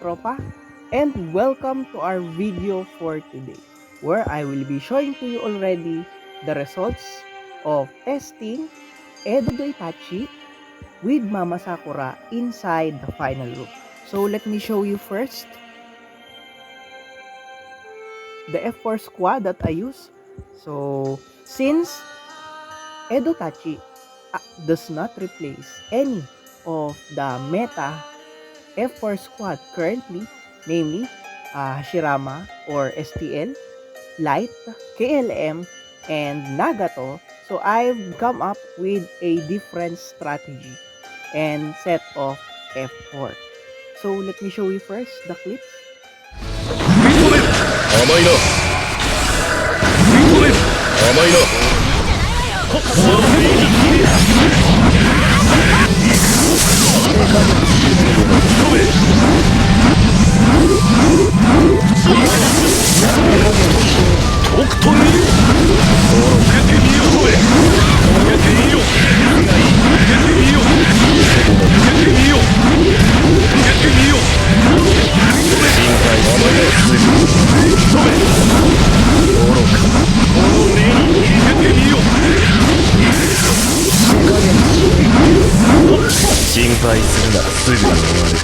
katropa, and welcome to our video for today, where I will be showing to you already the results of testing Edo Itachi with Mama Sakura inside the final room. So let me show you first the F4 squad that I use. So since Edo Tachi does not replace any of the meta F4 squad currently, namely Hashirama or STL, Light, KLM, and Nagato. So I've come up with a different strategy and set of F4. So let me show you first the clips. 甘いな甘いなとくと見る受けてみよう受けてみよう受けてみよう受けてみよう受けてみよう心配甘いな飛べ愚かこの目に入れてみよう心配するならすぐに終わる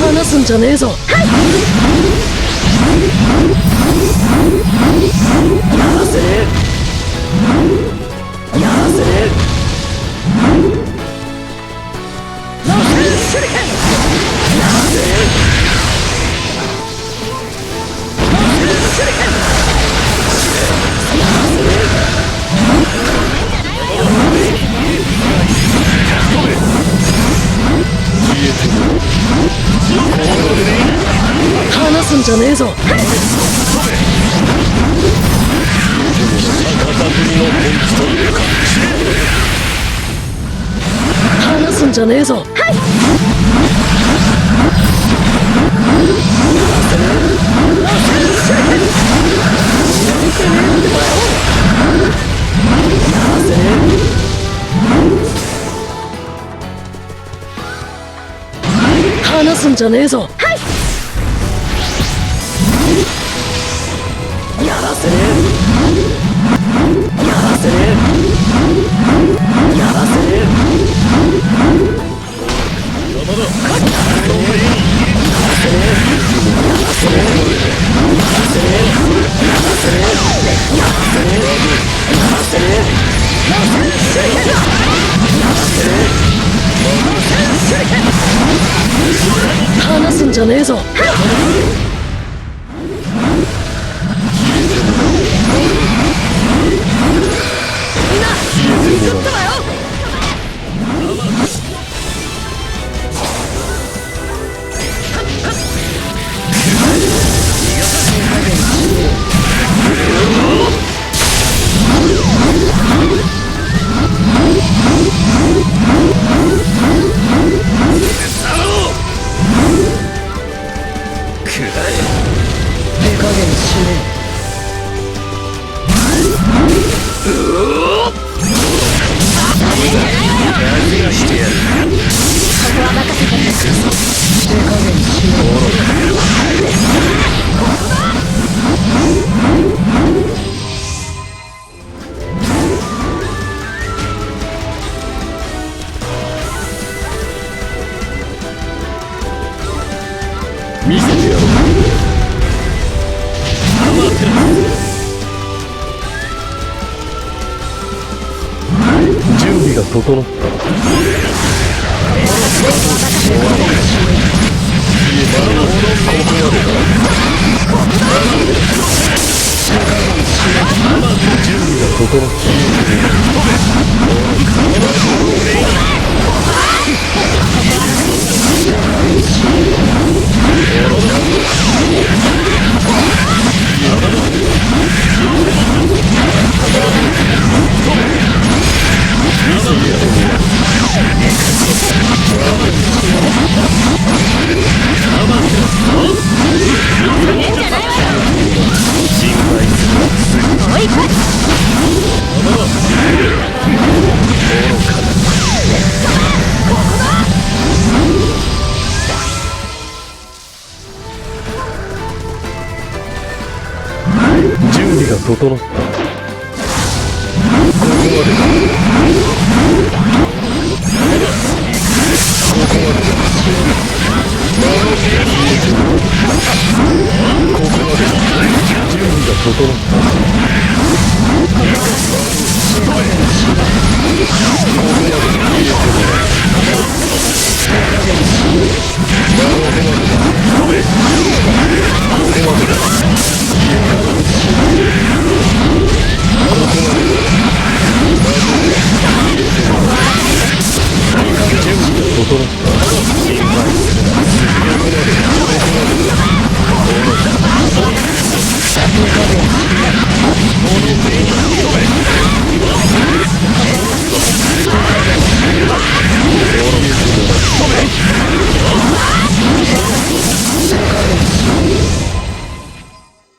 離すんじゃねえぞ。はい。やらせねえ。やらせねえ。ロケン手裏剣。やらせねえ。ロケン手裏剣。やらせねえ。離すんじゃねえぞ。離すんじゃねえぞ。はい。離すんじゃねえぞ。はい。やらせねえ。やらせねえ。やらせねえ。山田。やらせねえ。やらせねえ。やらせねえ。やらせねえ。やらせねえ。やらせねえ。やらせねえ。やらせねえ。離すんじゃねえぞ。みんなミスったわよ。見せてやろう。準備が整った。準備が整った。準備が整った。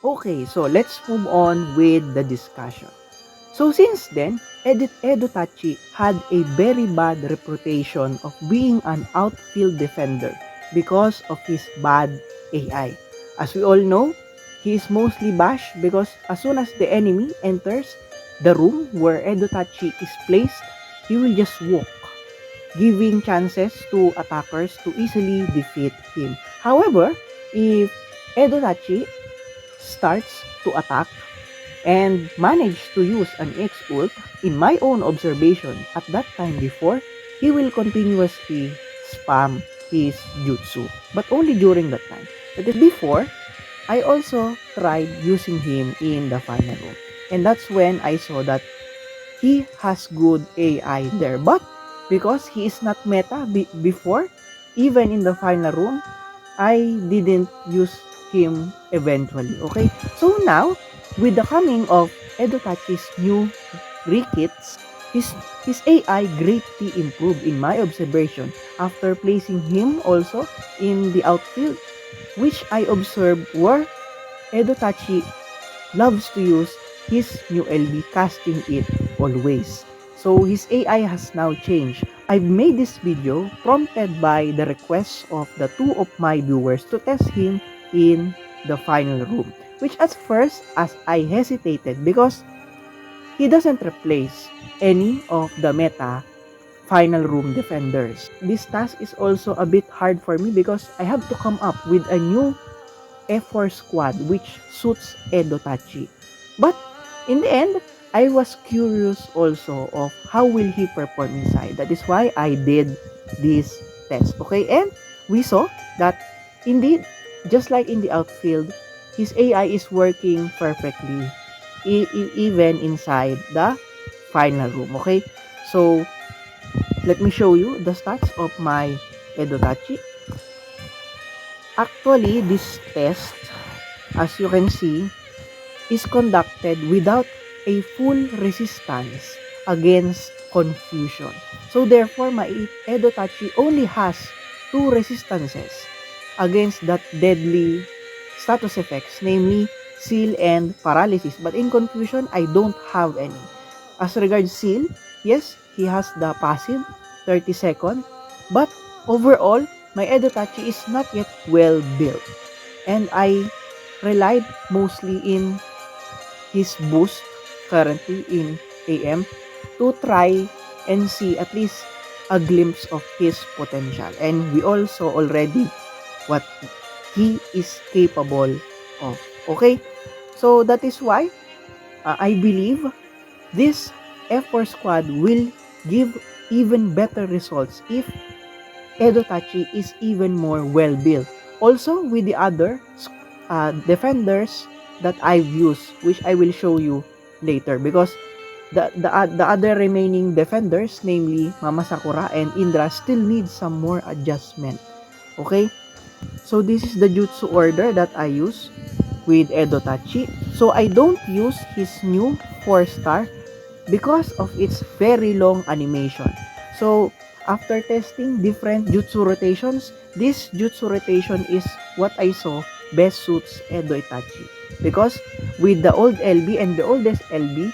Okay, so let's move on with the discussion. So since then, Edutachi had a very bad reputation of being an outfield defender because of his bad AI. As we all know, he is mostly bashed because as soon as the enemy enters the room where Edutachi is placed, he will just walk, giving chances to attackers to easily defeat him. However, if Edutachi starts to attack and manage to use an X-ult, in my own observation at that time before, he will continuously spam his jutsu. But only during that time. But before, I also tried using him in the final room. And that's when I saw that he has good AI there. But because he is not meta before, even in the final room, I didn't use him eventually. Okay? So now, with the coming of Edutachi's new rekits, his AI greatly improved in my observation after placing him also in the outfield, which I observed where Edutachi loves to use his new LB, casting it always. So his AI has now changed. I've made this video prompted by the request of the two of my viewers to test him in the final room, which at first as I hesitated because he doesn't replace any of the meta final room defenders. This task is also a bit hard for me because I have to come up with a new F4 squad which suits Edutachi. But in the end, I was curious also of how will he perform inside. That is why I did this test. Okay, and we saw that indeed, just like in the outfield, his AI is working perfectly even inside the final room. Okay, so let me show you the stats of my Edutachi. Actually, this test, as you can see, is conducted without a full resistance against confusion. So therefore, my Edutachi only has 2 resistances against that deadly status effects, namely seal and paralysis. But in confusion, I don't have any. As regards seal, yes, he has the passive 30 seconds, but overall, my Edutachi is not yet well built. And I relied mostly in his boost currently in AM to try and see at least a glimpse of his potential. And we also already he is capable of. Okay? So that is why I believe this F4 squad will give even better results if Edotachi is even more well built. Also with the other defenders that I've used, which I will show you later, because the other remaining defenders, namely Mama Sakura and Indra, still need some more adjustment. Okay? So this is the jutsu order that I use with Edotachi. So I don't use his new 4-star because of its very long animation. So after testing different jutsu rotations, this jutsu rotation is what I saw best suits Edo Itachi. Because with the old LB and the oldest LB,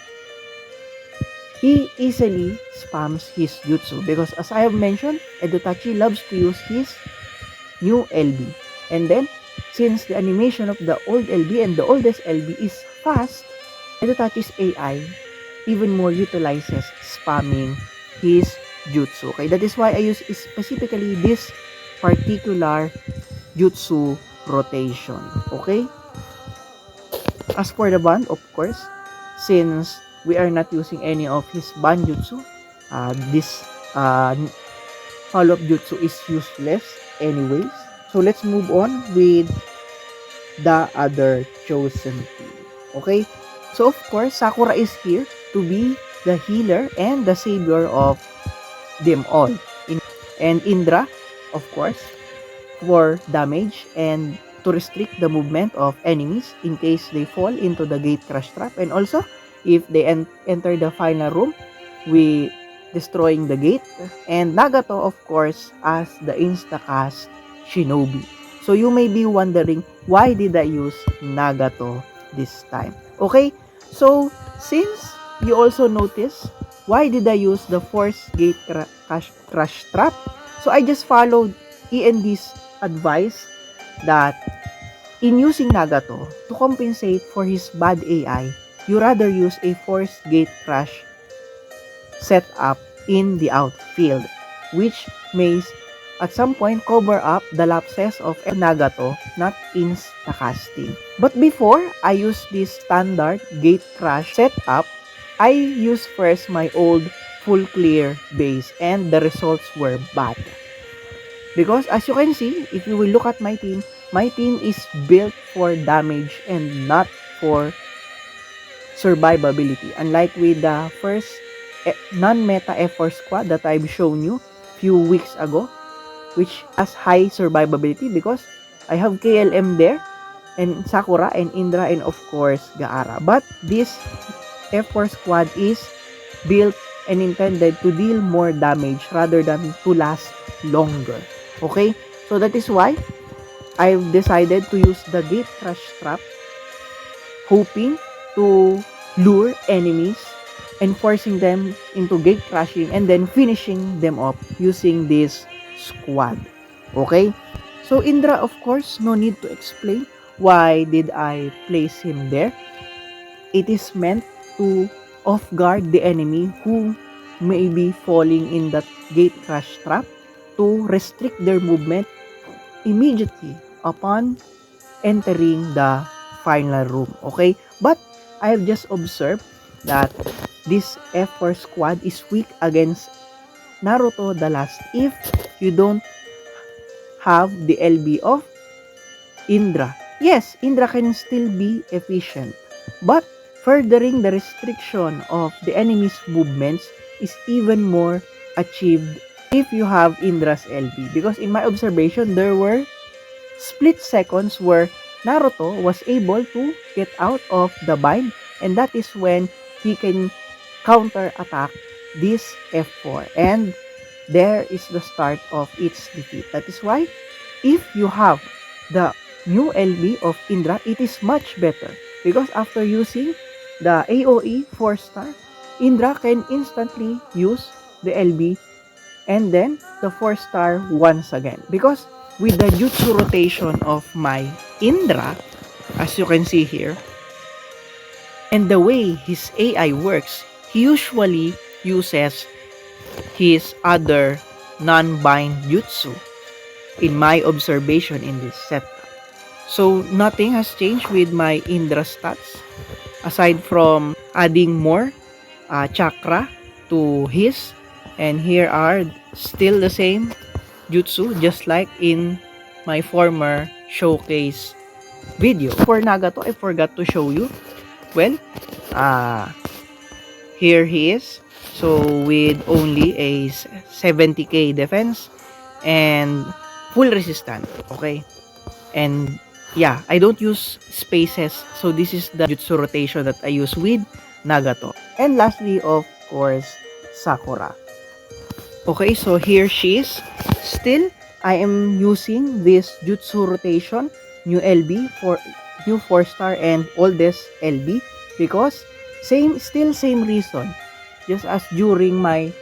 he easily spams his jutsu. Because as I have mentioned, Edo Itachi loves to use his new LB. And then, since the animation of the old LB and the oldest LB is fast, Edo Itachi's AI even more utilizes spamming his jutsu. Okay, that is why I use specifically this particular jutsu rotation. Okay, as for the band, of course, since we are not using any of his banjutsu, this follow-up jutsu is useless anyways. So let's move on with the other chosen team. Okay, so of course, Sakura is here to be the healer and the savior of them all. And Indra, of course, for damage and to restrict the movement of enemies in case they fall into the gate crash trap. And also, if they enter the final room, we destroying the gate. And Nagato, of course, as the instacast shinobi. So you may be wondering, why did I use Nagato this time? Okay, so since you also notice, why did I use the force gate crash trap? So I just followed END's advice that in using Nagato to compensate for his bad AI, you rather use a force gate crash setup in the outfield, which may at some point cover up the lapses of Nagato not insta-casting. But before I use this standard gate crash setup, I used first my old full clear base and the results were bad. Because as you can see, if you will look at my team is built for damage and not for survivability. Unlike with the first non-meta F4 squad that I've shown you few weeks ago, which has high survivability because I have KLM there and Sakura and Indra and of course Gaara. But this F4 squad is built and intended to deal more damage rather than to last longer. Okay? So that is why I've decided to use the gate crash trap, hoping to lure enemies and forcing them into gate crashing and then finishing them up using this squad. Okay? So Indra, of course, no need to explain why did I place him there. It is meant to off guard the enemy who may be falling in that gate crash trap, to restrict their movement immediately upon entering the final room. Okay? But I have just observed that this F4 squad is weak against Naruto the Last if you don't have the LB of Indra. Yes, Indra can still be efficient, but furthering the restriction of the enemy's movements is even more achieved if you have Indra's LB. Because in my observation, there were split seconds where Naruto was able to get out of the bind, and that is when he can counter attack this F4, and there is the start of its defeat. That is why if you have the new LB of Indra, it is much better because after using the AOE 4-star, Indra can instantly use the LB and then the 4-star once again. Because with the jutsu rotation of my Indra, as you can see here, and the way his AI works, he usually uses his other non-bind jutsu in my observation in this setup. So nothing has changed with my Indra stats aside from adding more chakra to his, and here are still the same jutsu just like in my former showcase video. For Nagato, I forgot to show you. Well, here he is. So with only a 70k defense and full resistance, okay? And yeah, I don't use spaces, so this is the jutsu rotation that I use with Nagato. And lastly, of course, Sakura. Okay, so here she is. Still, I am using this jutsu rotation, new LB for new 4-star and oldest LB because still same reason. Just as during my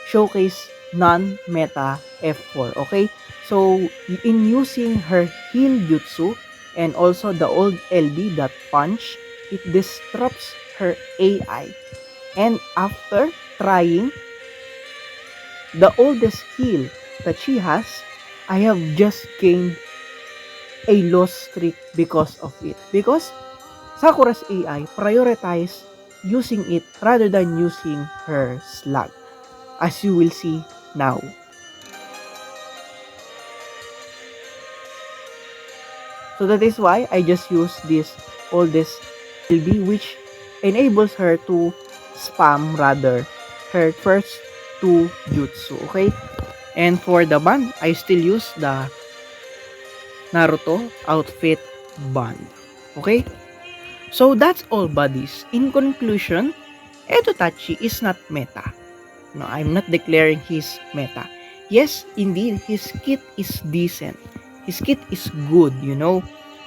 showcase non-meta F4, okay? So, in using her heal jutsu and also the old LB that punch, it disrupts her AI. And after trying the oldest heal that she has, I have just gained a loss streak because of it. Because Sakura's AI prioritize using it rather than using her slug, as you will see now. So that is why I just use this oldest LB, which enables her to spam rather her first two jutsu, okay? And for the band, I still use the Naruto outfit band, okay? So that's all, buddies. In conclusion, Edotachi is not meta. No, I'm not declaring he's meta. Yes, indeed, his kit is decent. His kit is good,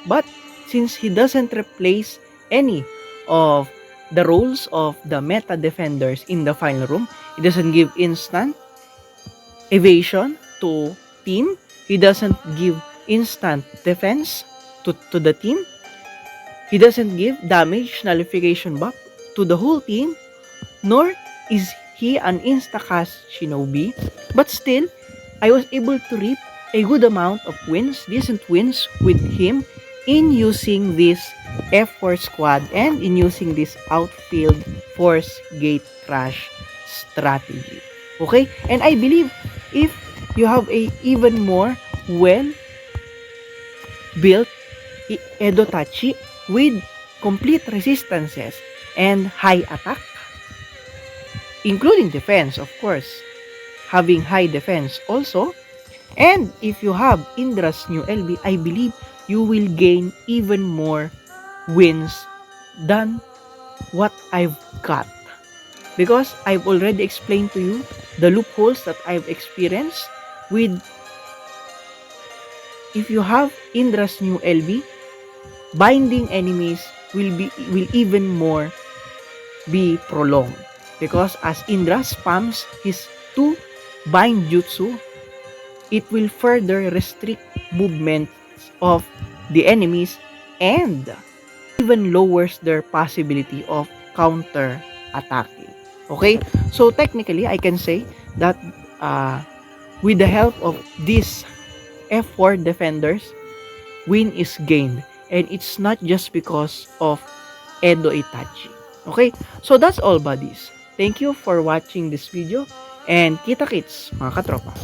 But since he doesn't replace any of the roles of the meta defenders in the final room, he doesn't give instant evasion to team. He doesn't give instant defense to the team. He doesn't give damage nullification buff to the whole team, nor is he an insta-cast shinobi, but still, I was able to reap a good amount of wins, decent wins with him in using this F4 squad and in using this outfield force gate crash strategy. Okay? And I believe if you have a even more well built Edotachi with complete resistances and high attack, including defense, of course, having high defense also, and if you have Indra's new LB, I believe you will gain even more wins than what I've got, because I've already explained to you the loopholes that I've experienced with. If you have Indra's new LB, binding enemies will even more be prolonged, because as Indra spams his 2 bind jutsu, it will further restrict movements of the enemies and even lowers their possibility of counter attacking. Okay, so technically I can say that with the help of these F4 defenders, win is gained, and it's not just because of Edo Itachi. Okay, so that's all, buddies. Thank you for watching this video, and kita-kits mga katropa.